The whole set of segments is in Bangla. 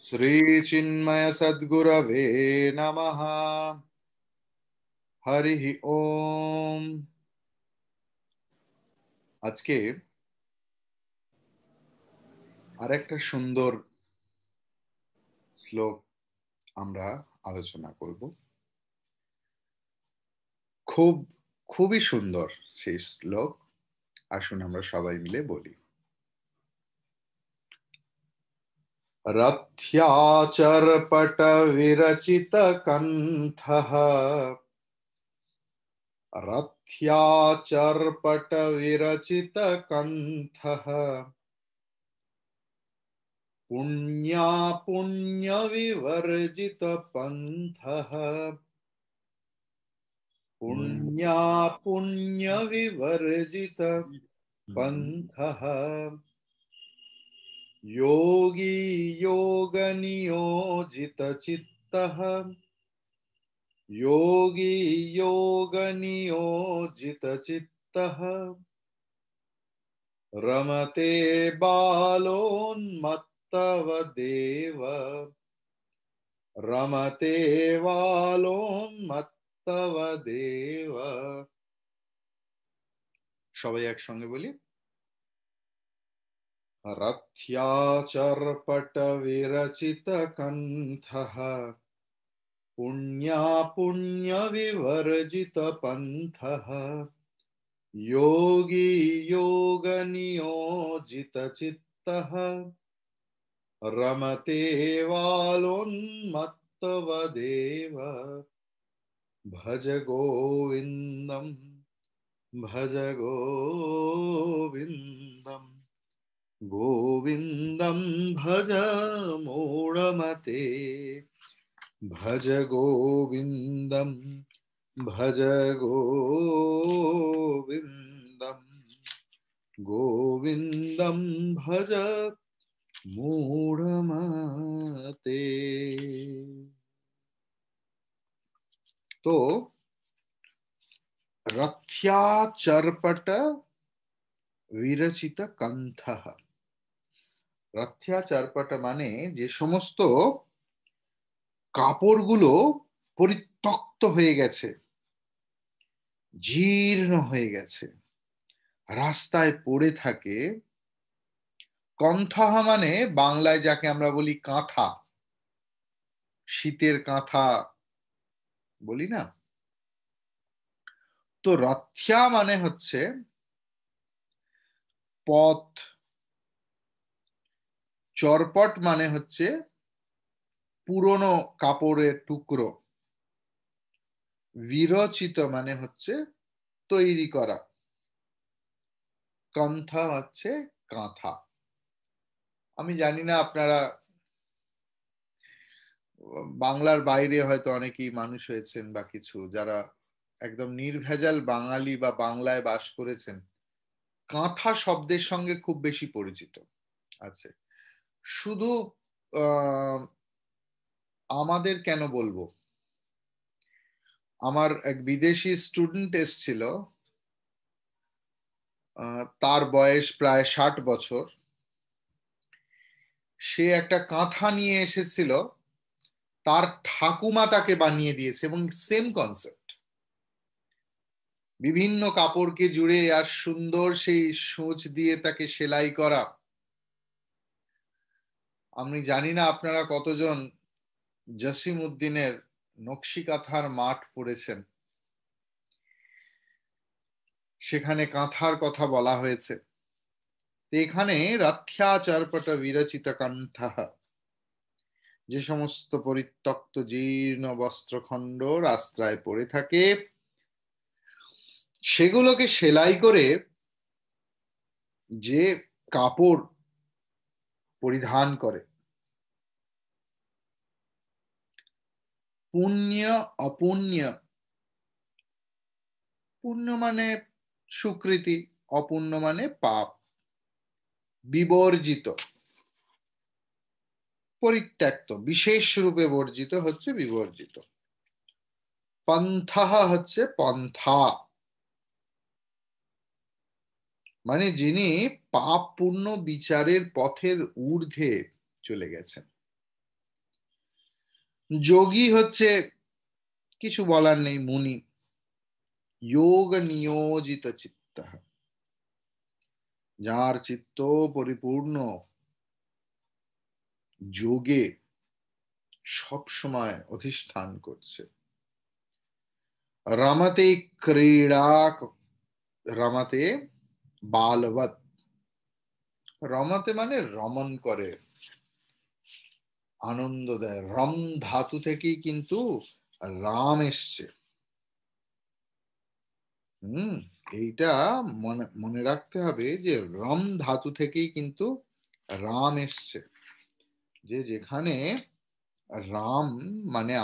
श्री चिन्मय सद्गुरवे नमः। हरि ओम। আজকে আরেকটা সুন্দর শ্লোক আমরা আলোচনা করব। খুবই সুন্দর সেই শ্লোক। আসুন আমরা সবাই মিলে বলি। रथ्याचर्पट विरचित कंठः रथ्याचर्पट विरचित कंठः पुण्या पुण्य विवर्जित पंथः पुण्या पुण्य विवर्जित पंथः योगी योग नियोजित चित्तः योगी योग नियोजित चित्तः रमते बालोन्मत्तवदेव रमते बालोन्मत्तवदेव। সবাই একসঙ্গে বলি। रथ्याचर्पट विरचित कंठः पुण्या पुण्य विवर्जित पंथः योगी योग नियोजित चित्तः रमते वालोन्मत्तवदेव। भज गोविंदम भज गोविंदम गोविंदम भज मूढ़मते भज गोविंदम भज गोविंदम गोविंदम भज मूढ़मते। तो रथ्याचर्पट विरचित कंठः। रथ्याचर्पट माने যে সমস্ত কাপড়গুলো পরিত্যক্ত হয়ে গেছে, জীর্ণ হয়ে গেছে, রাস্তায় পড়ে থাকে। কণ্ঠা মানে বাংলায় যাকে আমরা বলি কাঁথা, শীতের কাঁথা বলি না। তো রথ্যা মানে হচ্ছে পথ, চরপট মানে হচ্ছে পুরনো কাপড়ের টুকরো, বিরচিত মানে হচ্ছে তৈরি করা, কণ্ঠা হচ্ছে কাঁথা। আমি জানি না আপনারা বাংলার বাইরে হয়তো অনেকেই মানুষ হয়েছেন বা কিছু যারা একদম নির্ভেজাল বাঙালি বা বাংলায় বাস করেছেন, কাঁথা শব্দের সঙ্গে খুব বেশি পরিচিত আছে। শুধু আমাদের কেন বলবো, আমার এক বিদেশি স্টুডেন্ট এসেছিল, তার বয়স প্রায় 60 বছর। সে একটা কাঁথা নিয়ে এসেছিল, তার ঠাকুমা তাকে বানিয়ে দিয়েছে এবং সেম কনসেপ্ট, বিভিন্ন কাপড়কে জুড়ে আর সুন্দর সেই সূচ দিয়ে তাকে সেলাই করা। আমি জানি না আপনারা কতজন জসিম উদ্দিনের নকশি কাঁথার মাঠ পড়েছেন, সেখানে কাঁথার কথা বলা হয়েছে। এখানে রথ্যাচর্পট বিরচিত কণ্ঠঃ, যে সমস্ত পরিত্যক্ত জীর্ণ বস্ত্রখণ্ড রাস্তায় পড়ে থাকে সেগুলোকে সেলাই করে যে কাপড় পরিধান করে, পুণ্য অপুণ্য, পুণ্য মানে সুকৃতি, অপুণ্য মানে পাপ, বিবর্জিত পরিত্যক্ত, বিশেষ রূপে বর্জিত হচ্ছে বিবর্জিত। পন্থা হচ্ছে পন্থা, মানে যিনি পাপ পুণ্য বিচারের পথের ঊর্ধ্বে চলে গেছেন। যোগী হচ্ছে কিছু বলার নেই, মুনি। যোগ নিয়োজিত চিত্ত, যার চিত্ত পরিপূর্ণ যোগে সব সময় অধিষ্ঠান করছে। রমতে ক্রীড়া, রমতে বালবৎ। রমতে মানে রমন করে, আনন্দ দেয়। রম ধাতু থেকেই কিন্তু রাম এসছে। এইটা মনে মনে রাখতে হবে যে রম ধাতু থেকেই কিন্তু রাম এসছে। যে যেখানে রাম মানে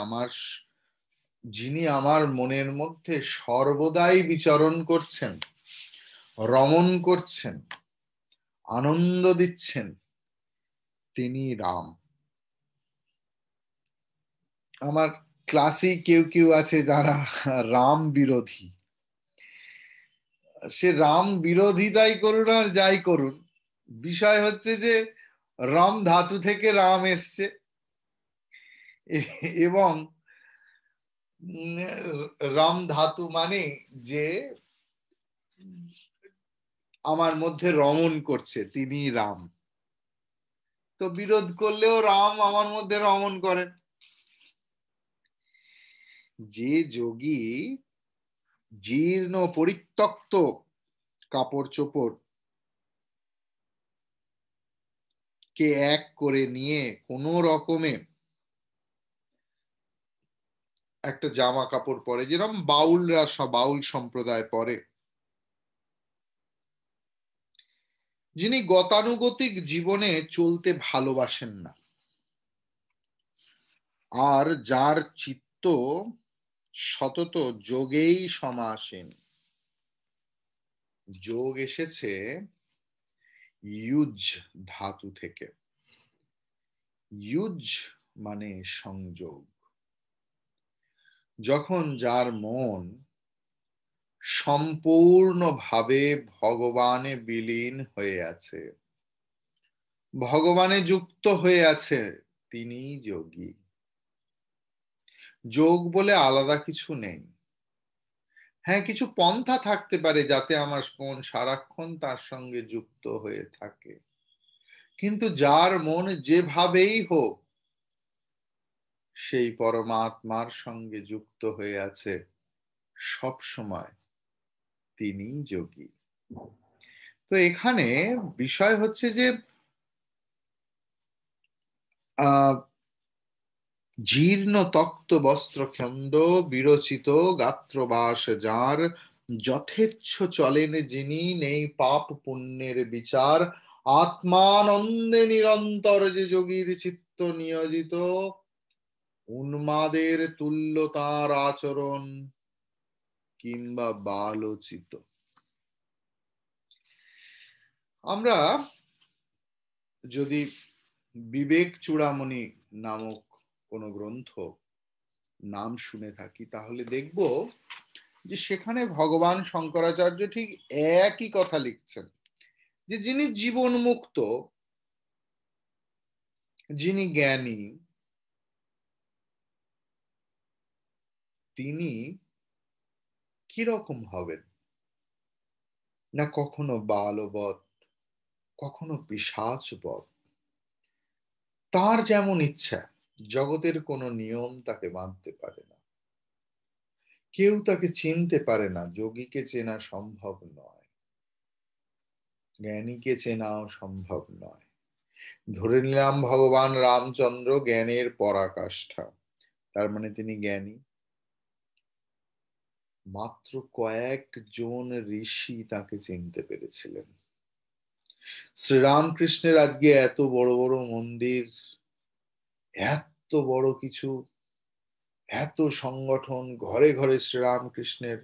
যিনি আমার মনের মধ্যে সর্বদাই বিচরণ করছেন, রমণ করছেন, আনন্দ দিচ্ছেন, তিনি রাম। আমার ক্লাসে কেউ কেউ আছে যারা রাম বিরোধী। সে রাম বিরোধিতাই করুন আর যাই করুন, বিষয় হচ্ছে যে রম ধাতু থেকে রাম এসছে, এবং রাম ধাতু মানে যে আমার মধ্যে রমণ করছে, তিনি রাম। তো বিরোধ করলেও রাম আমার মধ্যে রমণ করেন। যে যোগী জীর্ণ পরিত্যক্ত কাপড় চোপড় কে এক করে নিয়ে কোন রকমে একটা জামা কাপড় পরে, যেরকম বাউলরা, বাউল সম্প্রদায় পরে, যিনি গতানুগতিক জীবনে চলতে ভালোবাসেন না, আর যার চিত্ত সতত যোগেই সমাসীন। যোগ এসেছে ইউজ ধাতু থেকে। ইউজ মানে সংযোগ। যখন যার মন সম্পূর্ণভাবে ভগবানে বিলীন হয়ে আছে, ভগবানে যুক্ত হয়ে আছে, তিনি যোগী। যোগ বলে আলাদা কিছু নেই। হ্যাঁ, কিছু পন্থা থাকতে পারে যাতে আমার মন সারাক্ষণ তার সঙ্গে যুক্ত হয়ে থাকে, কিন্তু যার মন যেভাবেই হোক সেই পরমাত্মার সঙ্গে যুক্ত হয়ে আছে সব সময়, তিনি যোগী। তো এখানে বিষয় হচ্ছে যে জীর্ণ তক্ত বস্ত্র খন্ড বিরচিত গাত্রবাস যার, যথেচ্ছ চলেন যিনি, নেই পাপ পুণ্যের বিচার, আত্মানন্দে নিরন্তর যে যোগীর চিত্ত নিয়োজিত, উন্মাদের তুল্য তাঁর আচরণ কিংবা বালোচিত। আমরা যদি বিবেক চূড়ামণি নামক কোন গ্রন্থ নাম শুনে থাকি, তাহলে দেখব যে সেখানে ভগবান শঙ্করাচার্য ঠিক একই কথা লিখছেন, যে যিনি জীবন মুক্ত, যিনি জ্ঞানী, তিনি কিরকম হবেন? না কখনো বালবৎ, কখনো পিশাচবৎ। তার যেমন ইচ্ছা, জগতের কোনো নিয়ম তাকে বাঁধতে পারে না, কেউ তাকে চিনতে পারে না। যোগীকে চেনা সম্ভব নয়, জ্ঞানীকে চেনাও সম্ভব নয়। ধরে নিলাম ভগবান রামচন্দ্র জ্ঞানের পরাকাষ্ঠা, তার মানে তিনি জ্ঞানী। মাত্র কয়েকজন ঋষি তাকে চিনতে পেরেছিলেন। শ্রীরামকৃষ্ণের আজকে এত বড় বড় মন্দির, এত বড় কিছু, এত সংগঠন, ঘরে ঘরে শ্রীরামকৃষ্ণের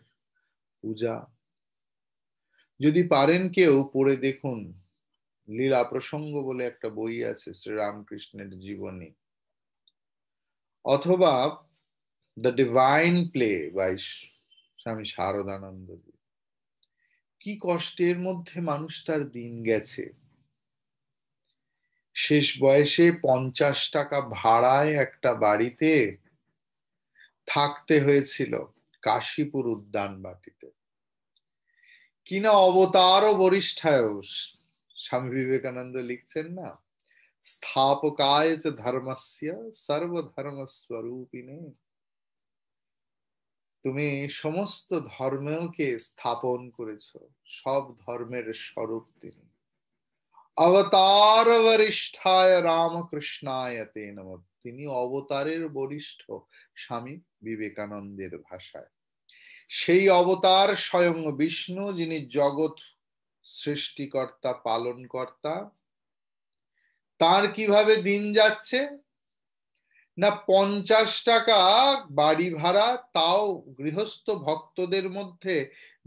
পূজা। যদি পারেন কেউ পড়ে দেখুন, লীলা প্রসঙ্গ বলে একটা বই আছে শ্রীরামকৃষ্ণের জীবনী, অথবা দ্য ডিভাইন প্লে বাই স্বামী শারদানন্দ। কি কষ্টের মধ্যে মানুষটার দিন গেছে, শেষ বয়সে 50 টাকা ভাড়ায় একটা বাড়িতে থাকতে হয়েছিল কাশীপুর উদ্যানবাটিতে। কিনা অবতার ও বরিষ্ঠায়, স্বামী বিবেকানন্দ লিখছেন না, স্থাপকায় চ ধর্মস্য সর্বধর্মস্বরূপিণে। তুমি সমস্ত ধর্মকে স্থাপন করেছো, সব ধর্মের স্বরূপ তিনি। অবতার বরিষ্ঠায় রামকৃষ্ণায় তে নমঃ। তিনি অবতারের বরিষ্ঠ স্বামী বিবেকানন্দের ভাষায়। সেই অবতার স্বয়ং বিষ্ণু, যিনি জগৎ সৃষ্টিকর্তা পালনকর্তা। তার কিভাবে দিন যাচ্ছে না, 50 টাকা বাড়ি ভাড়া, তাও গৃহস্থ ভক্তদের মধ্যে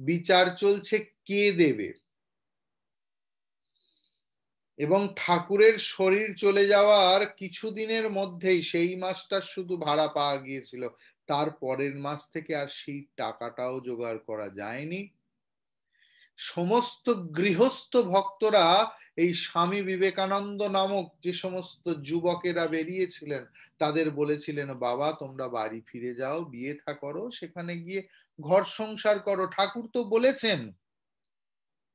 বিচার চলছে কে দেবে। এবং ঠাকুরের শরীর চলে যাওয়ার কিছুদিনের মধ্যেই সেই মাসটা শুধু ভাড়া পাওয়া গিয়েছিল, তার পরের মাস থেকে আর সেই টাকাটাও জোগাড় করা যায়নি। সমস্ত গৃহস্থ ভক্তরা এই স্বামী বিবেকানন্দ নামক যে সমস্ত যুবকেরা বেরিয়েছিলেন তাদের বলেছিলেন, বাবা তোমরা বাড়ি ফিরে যাও, বিয়ে থা করো, সেখানে গিয়ে ঘর সংসার করো। ঠাকুর তো বলেছেন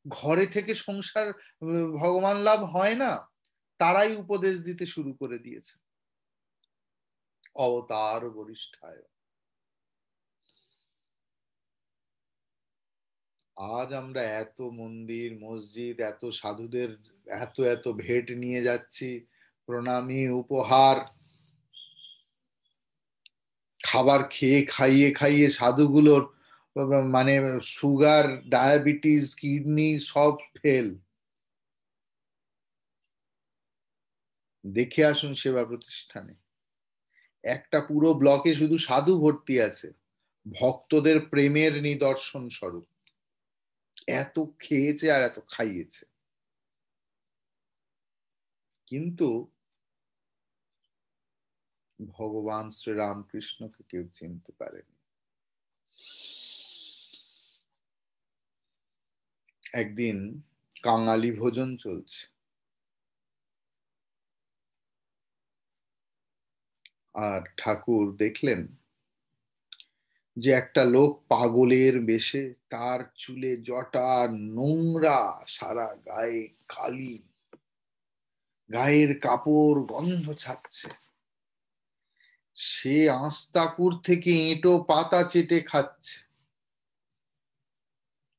ঘরে থেকে সংসার ভগবান লাভ হয় না। তারাই উপদেশ দিতে শুরু করে দিয়েছে। অবতার বরিষ্ঠায়। আজ আমরা এত মন্দির মসজিদ, এত সাধুদের এত এত ভেট নিয়ে যাচ্ছি, প্রণামী উপহার, খাবার খেয়ে খাইয়ে খাইয়ে সাধুগুলোর মানে সুগার, ডায়াবেটিস, কিডনি সব ফেল। দেখে আসুন সেবা প্রতিষ্ঠানে, একটা পুরো ব্লকে শুধু সাধু ভর্তি আছে, ভক্তদের প্রেমের নিদর্শন স্বরূপ। এত খেয়েছে আর এত খাইয়েছে, কিন্তু ভগবান শ্রীরামকৃষ্ণকে কেউ চিনতে পারেনি। একদিন কাঙালি ভোজন চলছে, আর ঠাকুর দেখলেন যে একটা লোক পাগলের বেশে, তার চুলে জটা নোংরা, সারা গায়ে কালি, গায়ের কাপড় গন্ধ ছাড়ছে। সে আস্তাকুর থেকে এঁটো পাতা চেটে খাচ্ছে।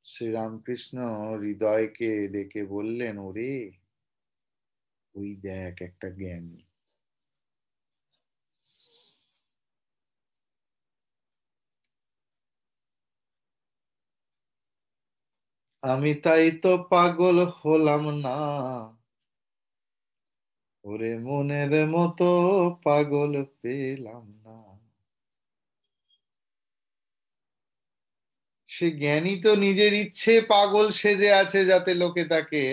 শ্রীরামকৃষ্ণ হৃদয়কে ডেকে বললেন, ওরে ওই দেখ একটা জ্ঞানী। আমি তাই তো পাগল হলাম না, ওরে মনের মতো পাগল পেলাম না। সে জ্ঞানী তো নিজের ইচ্ছে পাগল সেজে আছে, যাতে লোকে তাকে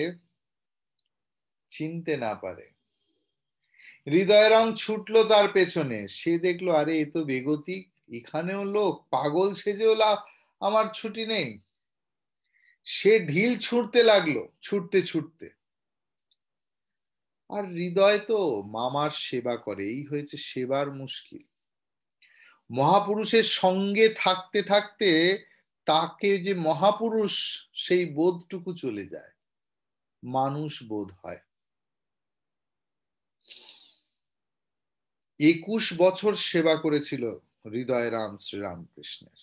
চিনতে না পারে। হৃদয়রাম ছুটলো তার পেছনে, সে দেখলো আরে এ তো বেগতিক, এখানেও লোক পাগল সেজেও আমার ছুটি নেই। সে ঢিল ছুটতে লাগলো, ছুটতে ছুটতে। আর হৃদয় তো মামার সেবা করে, এই হয়েছে সেবার মুশকিল। মহাপুরুষের সঙ্গে থাকতে থাকতে তাকে যে মহাপুরুষ সেই বোধটুকু চলে যায়, মানুষ বোধ হয়। 21 বছর সেবা করেছিল হৃদয়রাম শ্রীরামকৃষ্ণের।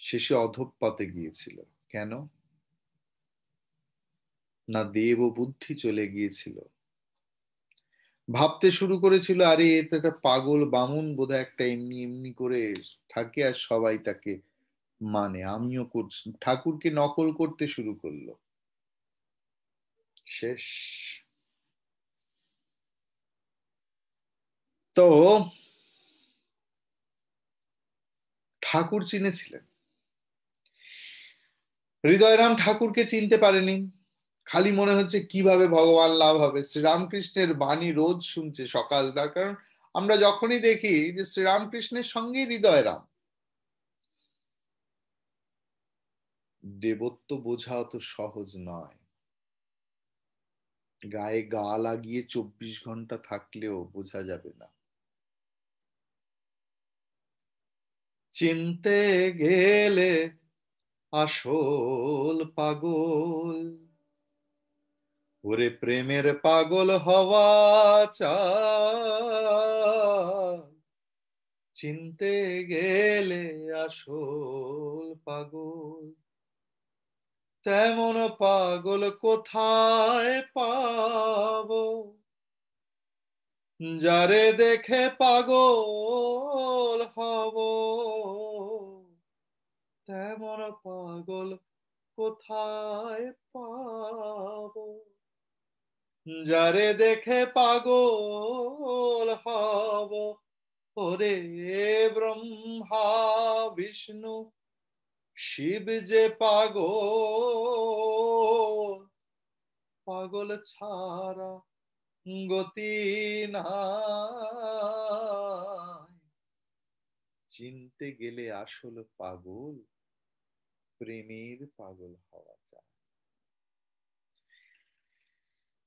শেষে অধঃপতে গিয়েছিল। কেন না, দেব বুদ্ধি চলে গিয়েছিল। ভাবতে শুরু করেছিল আরে এ তো একটা পাগল বামুন বোধহয়, একটা এমনি এমনি করে থাকে আর সবাই তাকে মানে, আমিও করছি। ঠাকুরকে নকল করতে শুরু করলো। শেষ। তো ঠাকুর চিনেছিলেন, হৃদয়রাম ঠাকুরকে চিনতে পারেনি। খালি মনে হচ্ছে কিভাবে ভগবান লাভ হবে। শ্রীরামকৃষ্ণের বাণী রোজ শুনছে সকাল, তার কারণ আমরা যখনই দেখি যে শ্রীরামকৃষ্ণের সঙ্গে হৃদয়রাম। দেবত্ব বোঝা অত সহজ নয়। গায়ে গা লাগিয়ে 24 ঘন্টা থাকলেও বোঝা যাবে না। চিনতে গেলে আসল পাগল, ওরে প্রেমের পাগল হওয়া চাই, চিনতে গেলে আসল পাগল, তেমন পাগল কোথায় পাবো, যারে দেখে পাগল হব, তেমন পাগল কোথায় পাবো, যারে দেখে পাগল হব, ওরে ব্রহ্মা বিষ্ণু শিব যে পাগল, পাগল ছাড়া গতি নাই, চিনতে গেলে আসল পাগল, প্রেমের পাগল হওয়া যায়।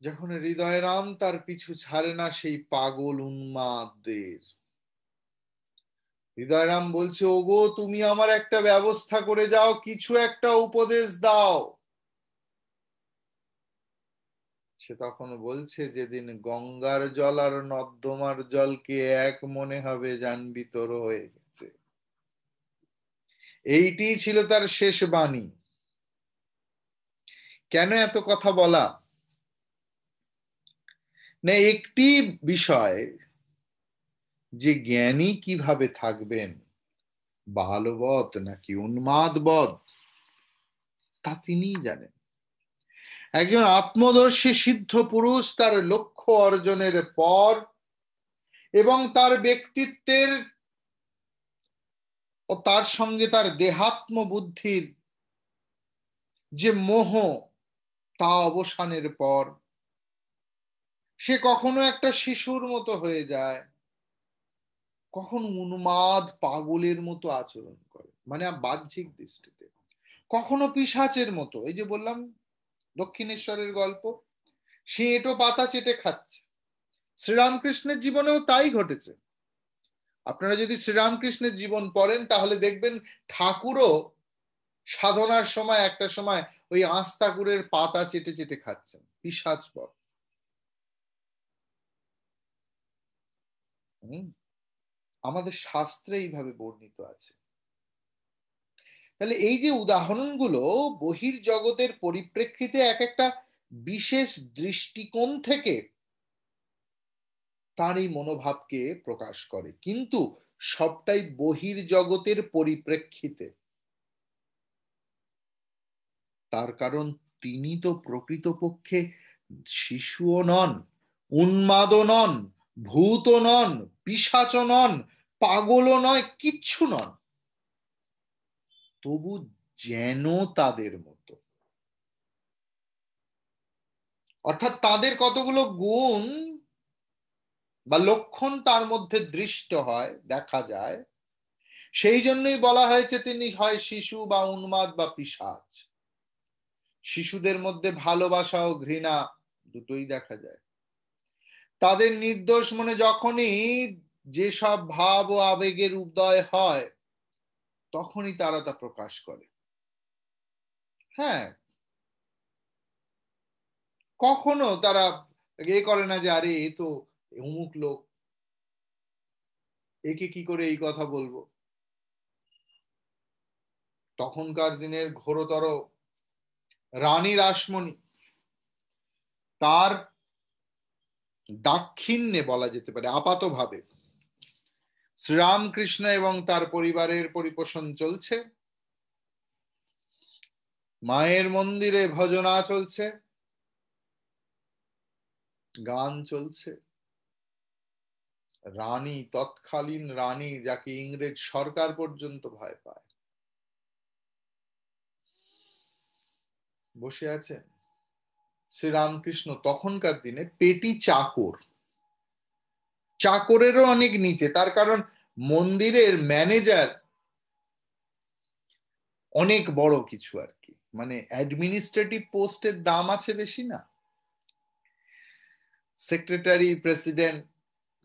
যখন হৃদয়রাম তার পিছু ছাড়ে না সেই পাগল উন্মাদদের, হৃদয়রাম বলছে, ওগো তুমি আমার একটা ব্যবস্থা করে যাও, কিছু একটা উপদেশ দাও। সে তখন বলছে, যেদিন গঙ্গার জল আর নর্দমার জলকে এক মনে হবে জানবি তোর হয়ে গেছে। এইটি ছিল তার শেষ বাণী। কেন এত কথা বলা? না, একটি বিষয় যে জ্ঞানী কিভাবে থাকবেন, বালবৎ নাকি উন্মাদবৎ, তা তিনিই জানেন। একজন আত্মদর্শী সিদ্ধ পুরুষ তার লক্ষ্য অর্জনের পর এবং তার ব্যক্তিত্বের ও তার সঙ্গে তার দেহাত্ম বুদ্ধির যে মোহ, তা অবসানের পর সে কখনো একটা শিশুর মতো হয়ে যায়, কখনো উন্মাদ পাগলের মতো আচরণ করে, মানে বাহ্যিক দৃষ্টিতে, কখনো পিশাচের মতো। এই যে বললাম দক্ষিণেশ্বরের গল্প, সে এঁটো পাতা চেটে খাচ্ছে, শ্রীরামকৃষ্ণের জীবনেও তাই ঘটেছে। আপনারা যদি শ্রীরামকৃষ্ণের জীবন পড়েন তাহলে দেখবেন ঠাকুরও সাধনার সময় একটা সময় ওই আস্তাকুরের পাতা চেটে চেটে খাচ্ছেন, পিশাচ পথ। আমাদের শাস্ত্রে এইভাবে বর্ণিত আছে। তাহলে এই যে উদাহরণগুলো বহির্জগতের পরিপ্রেক্ষিতে এক একটা বিশেষ দৃষ্টিকোণ থেকে তার এই মনোভাবকে প্রকাশ করে, কিন্তু সবটাই বহির্জগতের পরিপ্রেক্ষিতে। তার কারণ তিনি তো প্রকৃতপক্ষে শিশুও নন, উন্মাদও নন, ভূতও নন, পিশাচও নন, পাগলও নয়, কিচ্ছু নন, তবু যেন তাদের মতো। অর্থাৎ তাদের কতগুলো গুণ বা লক্ষণ তার মধ্যে দৃষ্ট হয়, দেখা যায়। সেই জন্যই বলা হয়েছে তিনি হয় শিশু বা উন্মাদ বা পিশাচ। শিশুদের মধ্যে ভালোবাসা ও ঘৃণা দুটোই দেখা যায়। তাদের নির্দোষ মনে যখনই যেসব ভাব ও আবেগের উদয় হয় তখনই তারা তা প্রকাশ করে। হ্যাঁ, কখনো তারা এ করে না যে আরে এ তো অমুক লোক, একে কি করে এই কথা বলবো। তখনকার দিনের ঘোরতর রানী রাসমণি, তার দাক্ষিণ্যে বলা যেতে পারে আপাতভাবে শ্রীরামকৃষ্ণ এবং তার পরিবারের পরিপোষণ চলছে, মায়ের মন্দিরে ভজনা চলছে, গান চলছে। রানী, তৎকালীন রানী, যাকে ইংরেজ সরকার পর্যন্ত ভয় পায়, বসে আছেন। শ্রীরামকৃষ্ণ তখনকার দিনে পেটি চাকর, চাকরেরও অনেক নিচে। তার কারণ মন্দিরের ম্যানেজার অনেক বড় কিছু আর কি, মানে অ্যাডমিনিস্ট্রেটিভ পোস্টের দাম আছে বেশি না। secretary, president,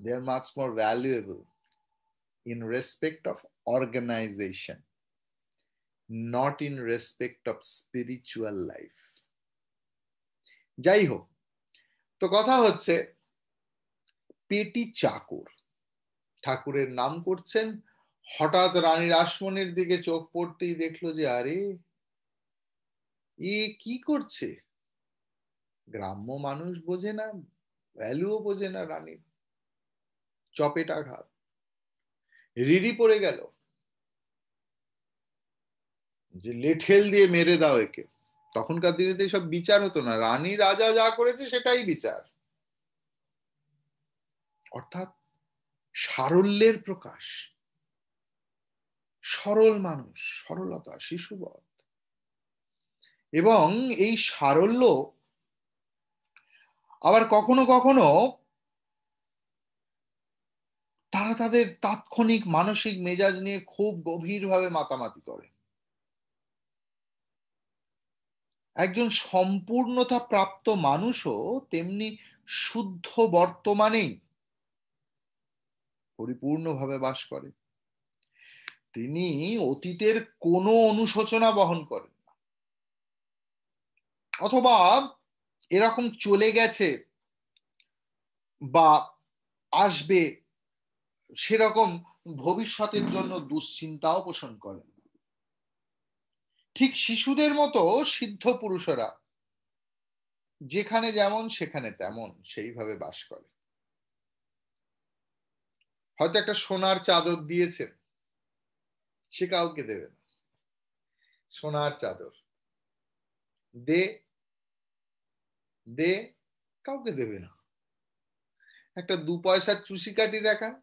they are much more valuable in respect of organization, not in respect of spiritual life. যাই হোক, তো কথা হচ্ছে পেটি চাকর ঠাকুরের নাম করছেন, হঠাৎ রানী রাসমণির দিকে চোখ পড়তেই দেখলো যে আরে এ কি করছে, গ্রাম্য মানুষ বোঝে না, ভ্যালুও বোঝে না রানীর, চপেটাঘাত, রিড়ি পড়ে গেল যে লেঠেল দিয়ে মেরে দাও একে। তখনকার দিনে সব বিচার হতো না, রানী রাজা যা করেছে সেটাই বিচার, অর্থাৎ সারল্যের প্রকাশ, সরল মানুষ, সরলতা, শিশুবধ। এবং এই সারল্য আবার কখনো কখনো তারা তাদের তাৎক্ষণিক মানসিক মেজাজ নিয়ে খুব গভীরভাবে মাতামাতি করে। একজন সম্পূর্ণতা প্রাপ্ত মানুষও তেমনি শুদ্ধ বর্তমানেই পরিপূর্ণভাবে বাস করে। তিনি অতীতের কোনো অনুশোচনা বহন করেন না, অথবা এরকম চলে গেছে বা আসবে সেরকম ভবিষ্যতের জন্য দুশ্চিন্তাও পোষণ করেন। ঠিক শিশুদের মতো সিদ্ধ পুরুষেরা যেখানে যেমন সেখানে তেমন সেইভাবে বাস করে। হয়তো একটা সোনার চাদর দিয়েছেন, সে কাউকে দেবে না, সোনার চাদর দে দে, কাউকে দেবে না। একটা 2 পয়সার চুষি কাঠি দেখান,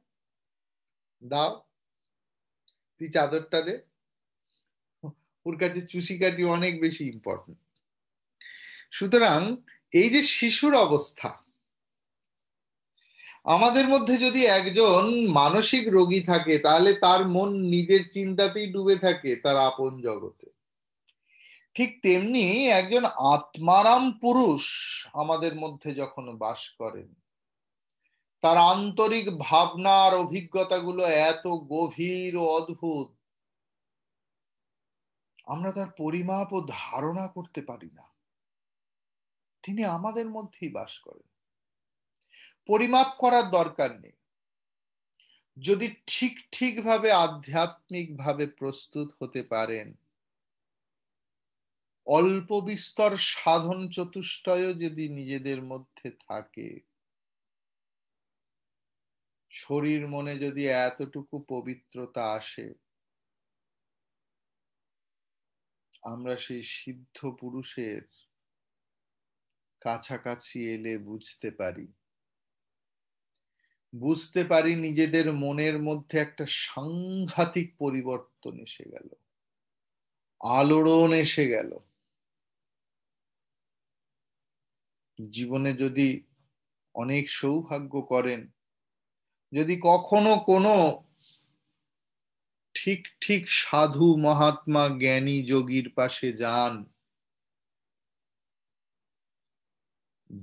দাও, তুই চাদরটা দে, ওর কাছে চুষি কাঠি অনেক বেশি ইম্পর্টেন্ট। সুতরাং এই যে শিশুর অবস্থা, আমাদের মধ্যে যদি একজন মানসিক রোগী থাকে তাহলে তার মন নিজের চিন্তাতেই ডুবে থাকে, তার আপন জগতে। ঠিক তেমনি একজন আত্মারাম পুরুষ আমাদের মধ্যে যখন বাস করেন, তার আন্তরিক ভাবনার অভিজ্ঞতাগুলো এত গভীর ও অদ্ভুত, আমরা তার পরিমাপ ও ধারণা করতে পারি না। তিনি আমাদের মধ্যেই বাস করেন, পরিমাপ করার দরকার নেই। যদি ঠিকভাবে আধ্যাত্মিক ভাবে প্রস্তুত হতে পারেন, অল্প বিস্তর সাধন চতুষ্টয় যদি নিজেদের মধ্যে থাকে, শরীর মনে যদি এতটুকু পবিত্রতা আসে, আমরা সেই সিদ্ধ পুরুষের কাছাকাছি এলে বুঝতে পারি নিজেদের মনের মধ্যে একটা সাংঘাতিক পরিবর্তন এসে গেল, আলোড়ন এসে গেল। জীবনে যদি অনেক সৌভাগ্য করেন, যদি কখনো কোনো ঠিক সাধু মহাত্মা জ্ঞানী যোগীর পাশে যান,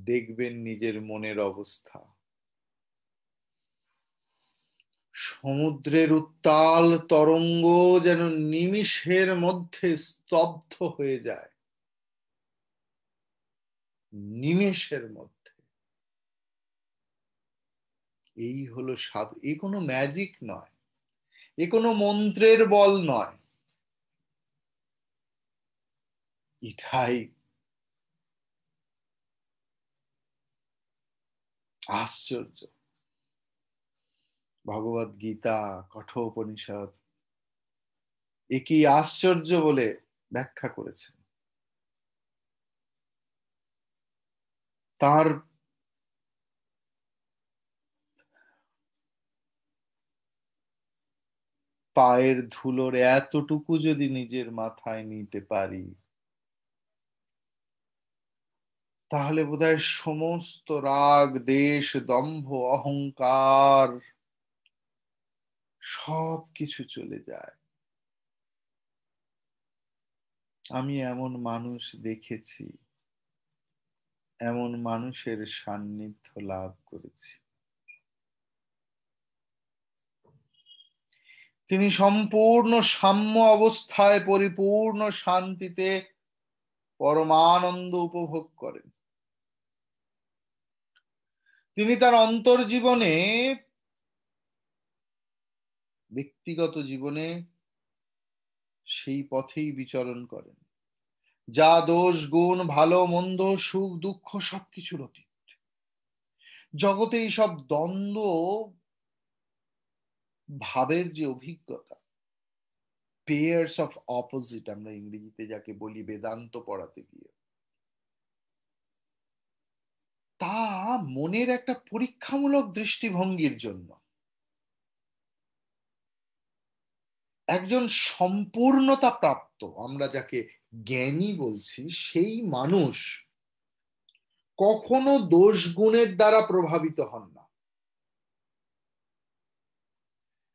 দেখবেন নিজের মনের অবস্থা সমুদ্রের উত্তাল তরঙ্গ যেন নিমিষের মধ্যে স্তব্ধ হয়ে যায়, নিমেষের মধ্যে। এই হলো সাধু। এই কোনো ম্যাজিক নয়, এ কোনো মন্ত্রের বল নয়, এটাই আশ্চর্য। ভগবদ গীতা, কঠোপনিষদ একই আশ্চর্য বলে ব্যাখ্যা করেছেন। তার পায়ের ধুলোর এতটুকু যদি নিজের মাথায় নিতে পারি, তাহলে বোধহয় সমস্ত রাগ, দেশ, দম্ভ, অহংকার সব কিছু চলে যায়। আমি এমন মানুষ দেখেছি এমন মানুষের সান্নিধ্য লাভ করেছি। তিনি সম্পূর্ণ সাম্য অবস্থায় পরিপূর্ণ শান্তিতে পরমানন্দ উপভোগ করেন। তিনি তার অন্তর্জীবনে, ব্যক্তিগত জীবনে সেই পথেই বিচরণ করেন, যা দোষ গুণ ভালো মন্দ সুখ দুঃখ সবকিছুর অতীত। জগতে এইসব দ্বন্দ্ব ভাবের যে অভিজ্ঞতা, পেয়ার্স অফ অপোজিট আমরা ইংরেজিতে যাকে বলি বেদান্ত পড়াতে গিয়ে, তা মনের একটা পরীক্ষামূলক দৃষ্টিভঙ্গির জন্য একজন সম্পূর্ণতা প্রাপ্ত, আমরা যাকে জ্ঞানী বলছি, সেই মানুষ কখনো দোষ গুণের দ্বারা প্রভাবিত হন না।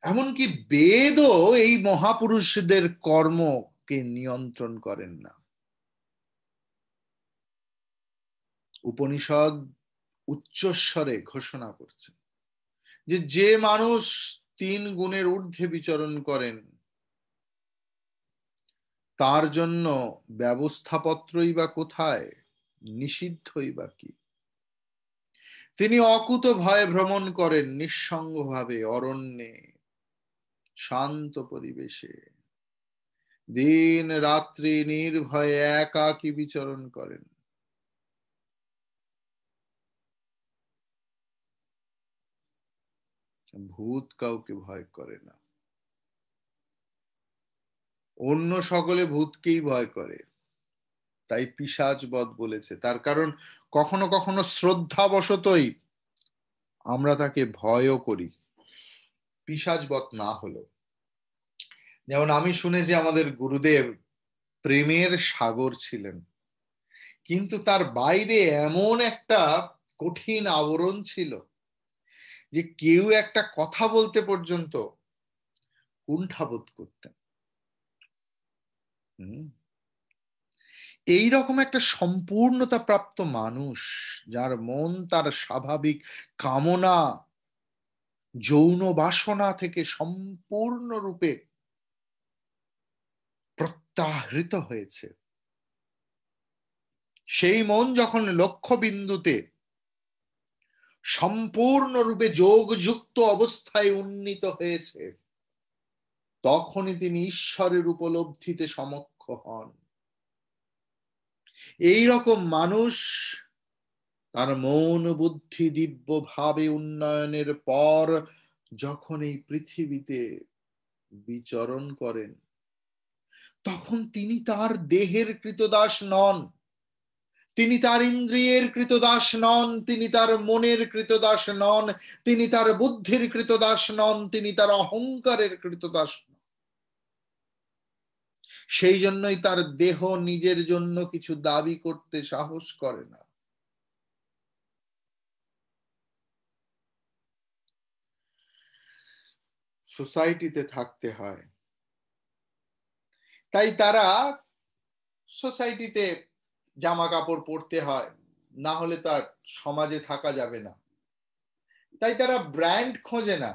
এমনকি বেদও এই মহাপুরুষদের কর্মকে নিয়ন্ত্রণ করেন না। উপনিষদ উচ্চস্বরে ঘোষণা করছে যে যে মানুষ 3 গুণের ঊর্ধ্বে বিচরণ করেন তার জন্য ব্যবস্থাপত্রই বা কোথায়, নিষিদ্ধই বা কি। তিনি অকুত ভয়ে ভ্রমণ করেন, নিঃসঙ্গভাবে অরণ্যে শান্ত পরিবেশে দিন রাত্রি নির্ভয়ে একাকী বিচরণ করেন। ভূত কাউকে ভয় করে না, অন্য সকলে ভূতকেই ভয় করে, তাই পিশাচ বধ বলেছে। তার কারণ কখনো কখনো শ্রদ্ধাবশতই আমরা তাকে ভয়ও করি, পিশাচ বধ না হলেও। যেমন আমি শুনেছি আমাদের গুরুদেব প্রেমের সাগর ছিলেন, কিন্তু তার বাইরে এমন একটা কঠিন আবরণ ছিল যে কেউ একটা কথা বলতে পর্যন্ত কুণ্ঠাবোধ করতেন। এইরকম একটা সম্পূর্ণতা প্রাপ্ত মানুষ, যার মন তার স্বাভাবিক কামনা যৌন বাসনা থেকে সম্পূর্ণরূপে প্রত্যাহৃত হয়েছে, সেই মন যখন লক্ষ্যবিন্দুতে সম্পূর্ণরূপে যোগযুক্ত অবস্থায় উন্নীত হয়েছে, তখনই তিনি ঈশ্বরের উপলব্ধিতে সমক্ষ হন। এই রকম মানুষ তার মন বুদ্ধি দিব্য ভাবে উন্নয়নের পর যখন এই পৃথিবীতে বিচরণ করেন, তখন তিনি তার দেহের কৃতদাস নন, তিনি তার ইন্দ্রিয়ের কৃতদাস নন, তিনি তার মনের কৃতদাস নন, তিনি তার বুদ্ধির কৃতদাস নন, তিনি তার অহংকারের কৃতদাস নন। সেই জন্যই তার দেহ নিজের জন্য কিছু দাবি করতে সাহস করে না। সোসাইটিতে থাকতে হয়, তাই তারা সোসাইটিতে জামা কাপড় পরতে হয়, না হলে তো আর সমাজে থাকা যাবে না। তাই তারা ব্র্যান্ড খোঁজে না,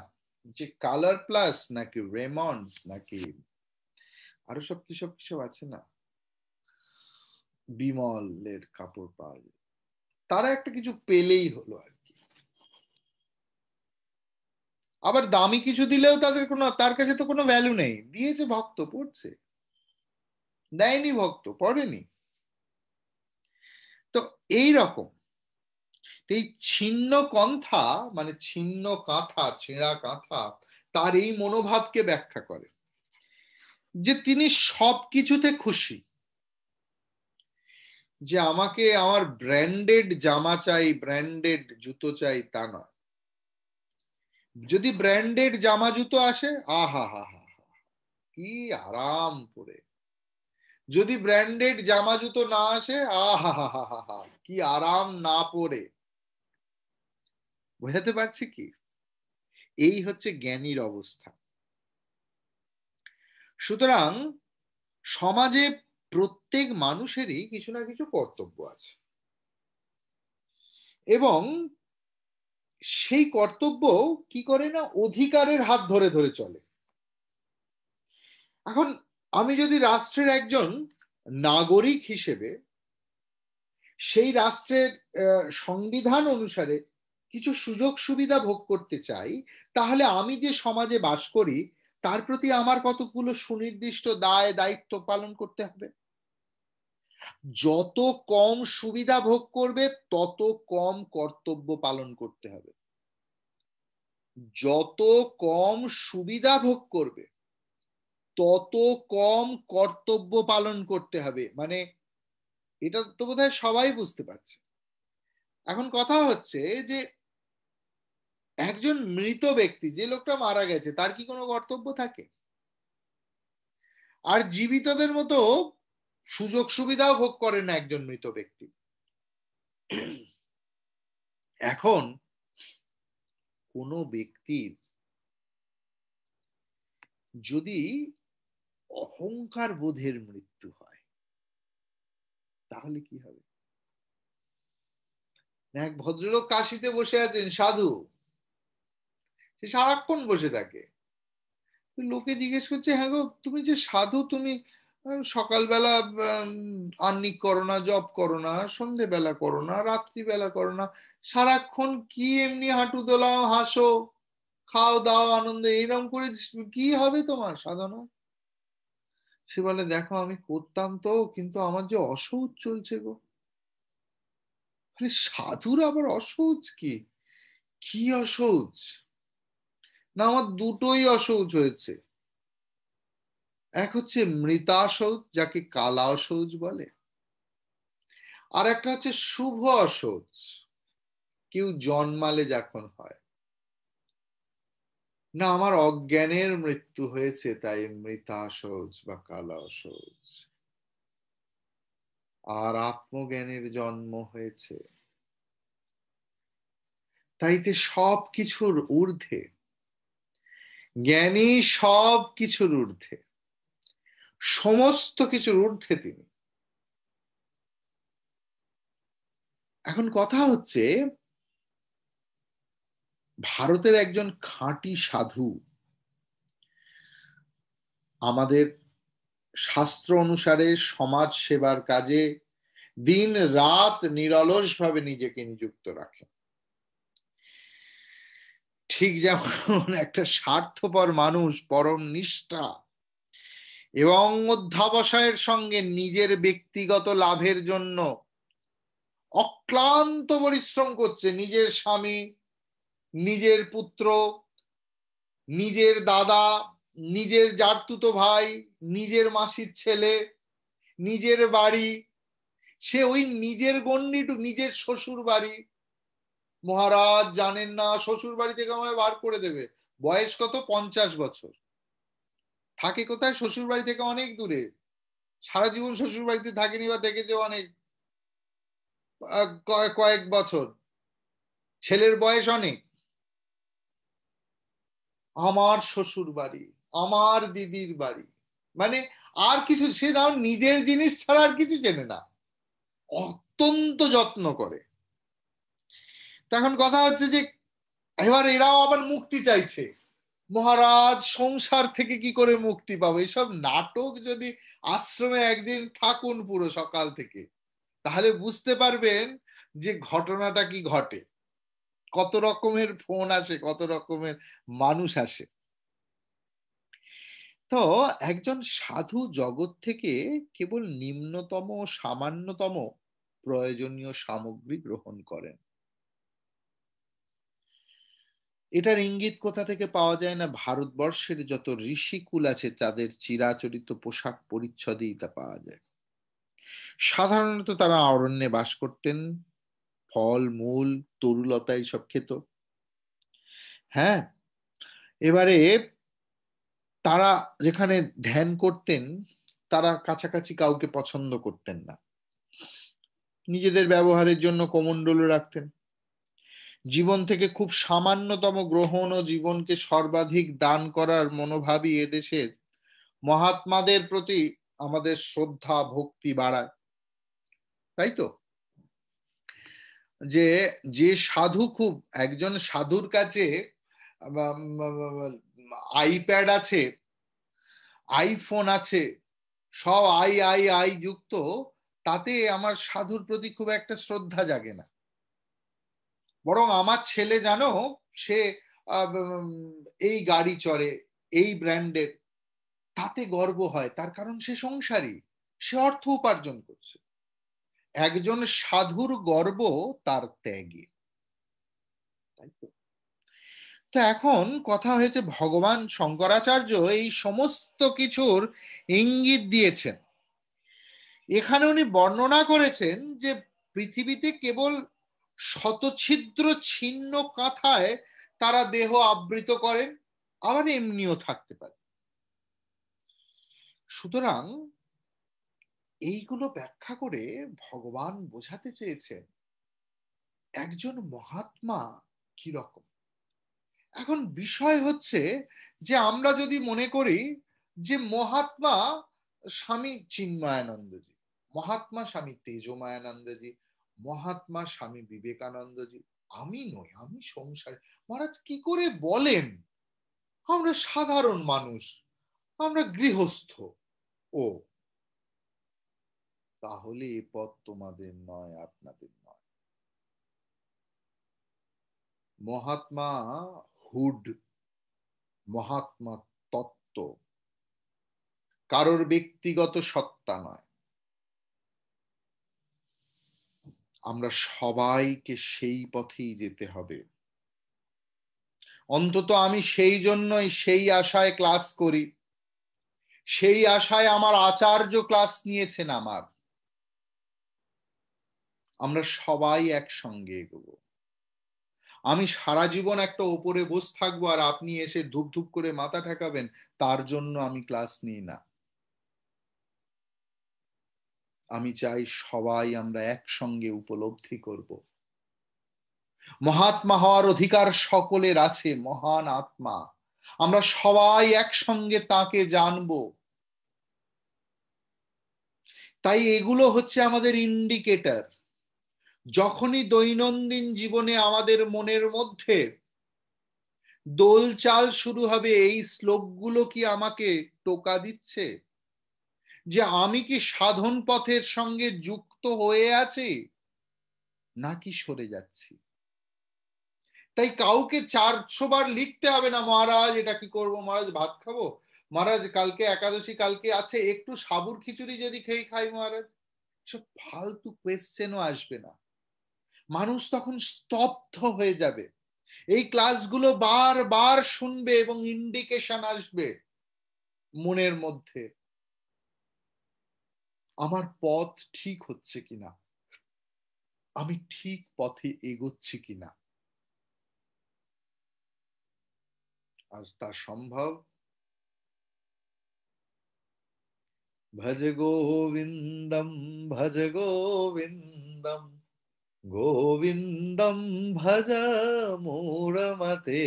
যে কালার প্লাস নাকি রেমন্ডস নাকি আরো সব কিসব আছে না, বিমলের কাপড় পাওয়া যায়, তারা একটা কিছু পেলেই হলো আর কি। আবার দামি কিছু দিলেও তাদের কোনো, তার কাছে তো কোনো ভ্যালু নেই, দিয়েছে ভক্ত পড়ছে, দেয়নি ভক্ত পড়েনি। তো এই রকম এই ছিন্ন কন্থা মানে ছিন্ন কাঁথা, ছেঁড়া কাঁথা, তার এই মনোভাবকে ব্যাখ্যা করে যে তিনি সবকিছুতে খুশি, যে আমাকে আমার ব্র্যান্ডেড জামা চাই, ব্র্যান্ডেড জুতো চাই তা নয়। যদি ব্র্যান্ডেড জামা জুতো আসে, আহা হা হা কি আরাম পরে। যদি ব্র্যান্ডেড জামা জুতো না আসে, আহা হা হা হা কি আরাম না পরে। বোঝাতে পারছি কি? এই হচ্ছে জ্ঞানীর অবস্থা। সুতরাং সমাজে প্রত্যেক মানুষেরই কিছু না কিছু কর্তব্য আছে। এবং সেই কর্তব্য কি করে না অধিকারের হাত ধরে ধরে চলে। এখন আমি যদি রাষ্ট্রের একজন নাগরিক হিসেবে সেই রাষ্ট্রের সংবিধান অনুসারে কিছু সুযোগ সুবিধা ভোগ করতে চাই, তাহলে আমি যে সমাজে বাস করি তার প্রতি আমার কতগুলো সুনির্দিষ্ট দায় দায়িত্ব পালন করতে হবে। যত কম সুবিধা ভোগ করবে তত কম কর্তব্য পালন করতে হবে। যত কম সুবিধা ভোগ করবে তত কম কর্তব্য পালন করতে হবে। মানে এটা তো বোধহয় সবাই বুঝতে পারছে। এখন কথা হচ্ছে যে একজন মৃত ব্যক্তি, যে লোকটা মারা গেছে, তার কি কোনো কর্তব্য থাকে? আর জীবিতদের মতো সুযোগ সুবিধাও ভোগ করে না একজন মৃত ব্যক্তি। এখন কোনো ব্যক্তির যদি অহংকার বোধের মৃত্যু হয় তাহলে কি হবে? এক ভদ্রলোক কাশিতে বসে আছেন, সাধু, সে সারাক্ষণ বসে থাকে। লোকে জিজ্ঞেস করছে, হ্যাঁ গো তুমি যে সাধু, তুমি সকালবেলা আহ্নিক করো না, জপ করো না, সন্ধেবেলা করো না, রাত্রিবেলা করো না, সারাক্ষণ কি এমনি হাঁটু দোলাও, হাসো, খাও দাও, আনন্দ, এইরকম করে কি হবে তোমার সাধনা? সে বলে, দেখো আমি করতাম তো, কিন্তু আমার যে অসৌচ চলছে গো। সাধুর আবার অসৌচ কি? কি অসৌচ? না, আমার দুটোই অসৌচ হয়েছে। এক হচ্ছে মৃতা শৌচ, যাকে কালা অশৌচ বলে, আর একটা হচ্ছে শুভ অশৌচ, কেউ জন্মালে যখন হয়। না, আমার অজ্ঞানের মৃত্যু হয়েছে, তাই মৃতা শৌচ বা কালা অশৌচ। আর আত্মজ্ঞানের জন্ম হয়েছে, তাইতে সব কিছুর ঊর্ধ্বে, জ্ঞানী সব কিছুর ঊর্ধ্বে, সমস্ত কিছুর ঊর্ধ্বে তিনি। এখন কথা হচ্ছে, ভারতের একজন খাঁটি সাধু আমাদের শাস্ত্র অনুসারে সমাজ সেবার কাজে দিন রাত নিরলস ভাবে নিজেকে নিযুক্ত রাখে। ঠিক যেমন একটা স্বার্থপর মানুষ পরম নিষ্ঠা এবং অধ্যাবসায়ের সঙ্গে নিজের ব্যক্তিগত লাভের জন্য অক্লান্ত পরিশ্রম করছে, নিজের স্বামী, নিজের পুত্র, নিজের দাদা, নিজের জারতুতো ভাই, নিজের মাসির ছেলে, নিজের বাড়ি, সে ওই নিজের গণ্ডিটুকু, নিজের শ্বশুর বাড়ি, মহারাজ জানেন না, শ্বশুর বাড়ি থেকে আমায় বার করে দেবে। বয়স কত? 50 বছর। থাকে কোথায়? শ্বশুর বাড়ি থেকে অনেক দূরে। সারা জীবন শ্বশুর বাড়িতে থাকেনি, বা থেকেছে অনেক কয়েক বছর। ছেলের বয়স অনেক। আমার শ্বশুর বাড়ি, আমার দিদির বাড়ি, মানে আর কিছু সে না, নিজের জিনিস ছাড়া আর কিছু চেনে না, অত্যন্ত যত্ন করে। এখন কথা হচ্ছে যে এবার এরাও আবার মুক্তি চাইছে। মহারাজ সংসার থেকে কি করে মুক্তি পাবো? এসব নাটক যদি আশ্রমে একদিন থাকুন পুরো সকাল থেকে, তাহলে বুঝতে পারবেন যে ঘটনাটা কি ঘটে, কত রকমের ফোন আসে, কত রকমের মানুষ আসে। তো একজন সাধু জগৎ থেকে কেবল নিম্নতম সামান্যতম প্রয়োজনীয় সামগ্রী গ্রহণ করেন। এটার ইঙ্গিত কোথা থেকে পাওয়া যায় না? ভারতবর্ষের যত ঋষিকুল আছে তাদের চিরাচরিত পোশাক পরিচ্ছদেই তা পাওয়া যায়। সাধারণত তারা অরণ্যে বাস করতেন, ফল মূল তরুলতা এইসব খেত। হ্যাঁ, এবারে তারা যেখানে ধ্যান করতেন, তারা কাছাকাছি কাউকে পছন্দ করতেন না, নিজেদের ব্যবহারের জন্য কমণ্ডলু রাখতেন। জীবন থেকে খুব সামান্যতম গ্রহণ ও জীবনকে সর্বাধিক দান করার মনোভাবই এদেশের মহাত্মাদের প্রতি আমাদের শ্রদ্ধা ভক্তি বাড়ায়, তাই তো? যে যে সাধু খুব, একজন সাধুর কাছে আইপ্যাড আছে, আইফোন আছে, সব আই আই আই যুক্ত, তাতে আমার সাধুর প্রতি খুব একটা শ্রদ্ধা জাগে না। বরং আমার ছেলে জানো, সে এই গাড়ি চড়ে, এই ব্র্যান্ডের, তাতে গর্ব হয়। তার কারণ সে সংসারী, সে অর্থ উপার্জন করছে। একজন সাধুর গর্ব তার ত্যাগে। তাই তো। তো এখন কথা হয়েছে, ভগবান শঙ্করাচার্য এই সমস্ত কিছুর ইঙ্গিত দিয়েছেন। এখানে উনি বর্ণনা করেছেন যে পৃথিবীতে কেবল শতছিদ্র ছিন্ন কাঁথায় তারা দেহ আবৃত করেন, আবার এমনিও থাকতে পারে। সুতরাং এইগুলো ব্যাখ্যা করে ভগবান বোঝাতে চেয়েছেন একজন মহাত্মা কি রকম। এখন বিষয় হচ্ছে যে আমরা যদি মনে করি যে মহাত্মা স্বামী চিন্ময়ানন্দজি, মহাত্মা স্বামী তেজমায়ানন্দজি, মহাত্মা স্বামী বিবেকানন্দজি, আমি নই, আমি সংসারী। মহারাজ কি করে বলেন? আমরা সাধারণ মানুষ, আমরা গৃহস্থ। ও, তাহলে এ পথ তোমাদের নয়, আপনাদের নয়। মহাত্মা হুড, মহাত্মা তত্ত্ব, কারোর ব্যক্তিগত সত্তা নয়। আমরা সবাইকে সেই পথেই যেতে হবে। অন্তত আমি সেই জন্যই সেই আশায় ক্লাস করি, সেই আশায় আমার আচার্য ক্লাস নিয়েছেন আমার। আমরা সবাই একসঙ্গে এগোবো। আমি সারা জীবন একটা ওপরে বসে থাকবো আর আপনি এসে ধুপ ধুপ করে মাথা ঠেকাবেন, তার জন্য আমি ক্লাস নিই না। আমি চাই সবাই আমরা একসঙ্গে উপলব্ধি করব মহাত্মা হওয়ার অধিকার সকলের আছে, মহান আত্মা। আমরা সবাই একসঙ্গে তাকে জানবো। তাই এগুলো হচ্ছে আমাদের ইন্ডিকেটর। যখনই দৈনন্দিন জীবনে আমাদের মনের মধ্যে দোলচাল শুরু হবে, এই শ্লোকগুলো কি আমাকে টোকা দিচ্ছে যে আমি কি সাধন পথের সঙ্গে যুক্ত হয়ে আছি নাকি সরে যাচ্ছি। তাই কাউকে 400 বার লিখতে হবে না, মহারাজ এটা কি করবো, মহারাজ ভাত খাবো, মহারাজ কালকে একাদশী, কালকে আছে একটু সাবুর খিচুড়ি যদি খেয়ে খাই মহারাজ, সব ফালতু কোয়েশ্চেনও আসবে না। মানুষ তখন স্তব্ধ হয়ে যাবে। এই ক্লাসগুলো বারবার শুনবে এবং ইন্ডিকেশন আসবে মনের মধ্যে, আমার পথ ঠিক হচ্ছে কিনা, আমি ঠিক পথে এগোচ্ছি কিনা। আর তা সম্ভব ভজ গোবিন্দম, ভজ গোবিন্দম, গোবিন্দম ভজ মূঢ়মতে,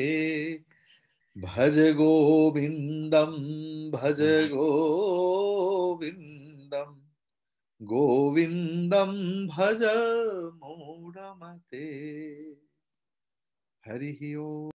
ভজ গোবিন্দম, ভজ গোবিন্দম, গোবিন্দম ভজ মূঢ়মতে। হরি ওম।